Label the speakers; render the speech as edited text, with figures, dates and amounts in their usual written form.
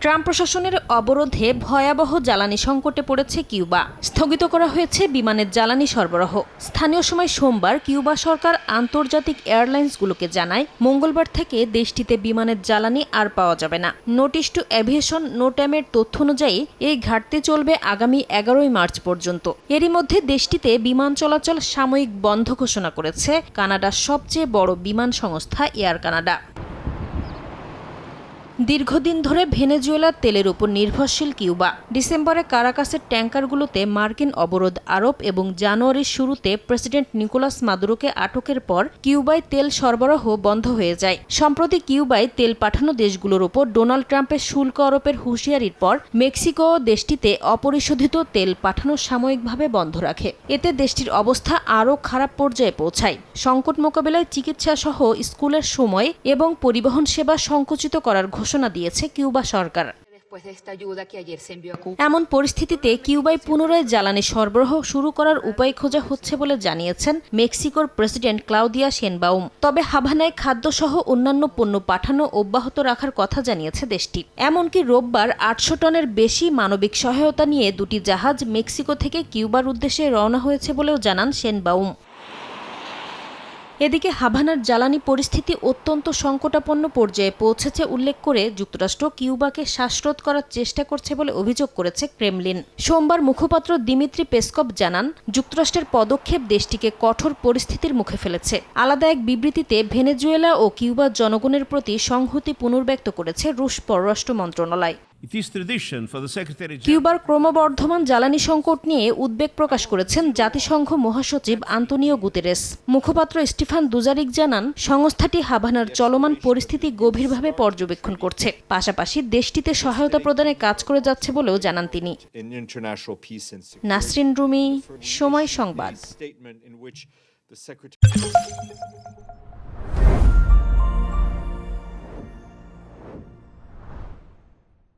Speaker 1: Trump প্রশাসনের অবরোধে ভয়াবহ জ্বালানি সংকটে পড়েছে কিউবা। স্থগিত করা হয়েছে বিমানের জ্বালানি সরবরাহ। স্থানীয় সময় সোমবার কিউবা সরকার আন্তর্জাতিক এয়ারলাইন্সগুলোকে জানায় মঙ্গলবার থেকে দেশটিতে বিমানের জ্বালানি আর পাওয়া যাবে না। নোটিশ টু এভিয়েশন নোটামের তথ্য অনুযায়ী এই ঘাটতি চলবে আগামী 11 মার্চ পর্যন্ত। এরই মধ্যে দেশটিতে বিমান চলাচল সাময়িক বন্ধ ঘোষণা করেছে কানাডার সবচেয়ে বড় বিমান সংস্থা এয়ার কানাডা। দীর্ঘদিন ধরে ভেনেজুয়েলার তেলের উপর নির্ভরশীল কিউবা। ডিসেম্বরে কারাকাসের ট্যাঙ্কারগুলোতে মার্কিন অবরোধ আরোপ এবং জানুয়ারির শুরুতে প্রেসিডেন্ট নিকোলাস মাদুরোকে আটকের পর কিউবায় তেল সরবরাহ বন্ধ হয়ে যায়। সম্প্রতি কিউবায় তেল পাঠানো দেশগুলোর উপর ডোনাল্ড ট্রাম্পের শুল্ক আরোপের হুঁশিয়ারির পর মেক্সিকো দেশটিতে অপরিশোধিত তেল পাঠানো সাময়িকভাবে বন্ধ রাখে। এতে দেশটির অবস্থা আরও খারাপ পর্যায়ে পৌঁছায়। সংকট মোকাবেলায় চিকিৎসা সহ স্কুলের সময় এবং পরিবহন সেবা সংকুচিত করার ঘোষণা দিয়েছে কিউবা সরকার। এমন পরিস্থিতিতে কিউবায় পুনরায় জ্বালানি সরবরাহ শুরু করার উপায় খোঁজা হচ্ছে বলে জানিয়েছেন মেক্সিকোর প্রেসিডেন্ট ক্লাউদিয়া শেনবাউম। তবে হাভানায় খাদ্যসহ অন্যান্য পণ্য পাঠানো অব্যাহত রাখার কথা জানিয়েছে দেশটি। এমনকি রোববার 800 টনের বেশি মানবিক সহায়তা নিয়ে দুটি জাহাজ মেক্সিকো থেকে কিউবার উদ্দেশ্যে রওনা হয়েছে বলেও জানান শেনবাউম। এদিকে হাভানার জ্বালানি পরিস্থিতি অত্যন্ত সংকটাপন্ন পর্যায়ে পৌঁছেছে উল্লেখ করে যুক্তরাষ্ট্র কিউবাকে শ্বাসরোধ করার চেষ্টা করছে বলে অভিযোগ করেছে ক্রেমলিন। সোমবার মুখপাত্র দিমিত্রি পেসকভ জানান, যুক্তরাষ্ট্রের পদক্ষেপ দেশটিকে কঠোর পরিস্থিতির মুখে ফেলেছে। আলাদা এক বিবৃতিতে ভেনেজুয়েলা ও কিউবার জনগণের প্রতি সংহতি পুনর্ব্যক্ত করেছে রুশ পররাষ্ট্র মন্ত্রণালয়। কিউবার ক্রমবর্ধমান জ্বালানি সংকট নিয়ে উদ্বেগ প্রকাশ করেছেন জাতিসংঘ মহাসচিব আন্তোনিও গুতেরেস। মুখপাত্র স্টিফান দুজারিক জানান, সংস্থাটি হাভানার চলমান পরিস্থিতি গভীরভাবে পর্যবেক্ষণ করছে, পাশাপাশি দেশটিতে সহায়তা প্রদানে কাজ করে যাচ্ছে বলেও জানান তিনি। নাসরিন রুমি, সময় সংবাদ।